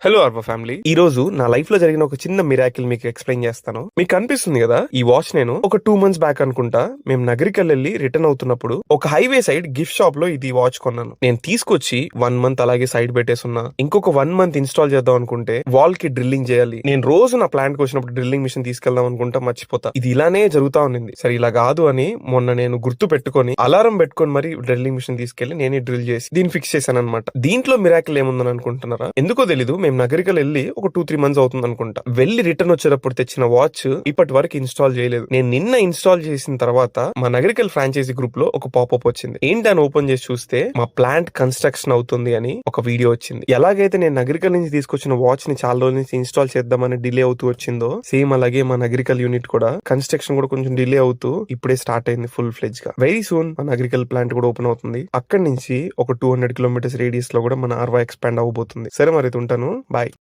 Hello అర్వ family. ఈ రోజు నా లైఫ్ లో జరిగిన ఒక చిన్న మిరాకిల్ మీకు ఎక్స్ప్లెయిన్ చేస్తాను. మీకు అనిపిస్తుంది కదా, ఈ వాచ్ నేను ఒక 2 months బ్యాక్ అనుకుంటా మేము నగరికల్ వెళ్ళి రిటర్న్ అవుతున్నప్పుడు ఒక హైవే సైడ్ గిఫ్ట్ షాప్ లో ఇది వాచ్ కొన్నాను. నేను తీసుకొచ్చి 1 month అలాగే సైడ్ పెట్టేసున్నా. ఇంకొక 1 month ఇన్స్టాల్ చేద్దాం అనుకుంటే వాల్ కి డ్రిల్లింగ్ చేయాలి. నేను రోజు నా ప్లాంట్ కి వచ్చినప్పుడు డ్రిల్లింగ్ మిషన్ తీసుకెళ్దాం అనుకుంటా మర్చిపోతా. ఇది ఇలానే జరుగుతా ఉంది. సరే ఇలా కాదు అని మొన్న నేను గుర్తు పెట్టుకొని అలారం పెట్టుకొని మరి డ్రిల్లింగ్ మిషన్ తీసుకెళ్లి నేనే డ్రిల్ చేసి దీన్ని ఫిక్స్ చేశాను అనమాట. దీంట్లో మిరాకిల్ ఏముందని అనుకుంటున్నారా? ఎందుకో తెలీదు, మేము నగరికల్ వెళ్ళి ఒక 2-3 months అవుతుంది అనుకుంటా. వెళ్ళి రిటర్న్ వచ్చేటప్పుడు తెచ్చిన వాచ్ ఇప్పటి వరకు ఇన్స్టాల్ చేయలేదు. నేను నిన్న ఇన్స్టాల్ చేసిన తర్వాత మా నగరికల్ ఫ్రాంచైజీ గ్రూప్ లో ఒక పాపప్ వచ్చింది. ఏంటని ఓపెన్ చేసి చూస్తే మా ప్లాంట్ కన్స్ట్రక్షన్ అవుతుంది అని ఒక వీడియో వచ్చింది. ఎలాగైతే నేను నగరికల్ నుంచి తీసుకొచ్చిన వాచ్ ని చాలా రోజుల నుంచి ఇన్స్టాల్ చేద్దామని డిలే అవుతూ వచ్చిందో, సేమ్ అలాగే మా నగరికల్ యూనిట్ కూడా కన్స్ట్రక్షన్ కూడా కొంచెం డిలే అవుతూ ఇప్పుడే స్టార్ట్ అయింది ఫుల్ ఫ్లెడ్జ్ గా. వెరీ సూన్ మన నగరికల్ ప్లాంట్ కూడా ఓపెన్ అవుతుంది. అక్కడి నుంచి ఒక 200 kilometers రేడియస్ లో కూడా మన ఆర్వా ఎక్స్పాండ్ అవబోతుంది. సరే మరి ఉంటాను. బాయ్.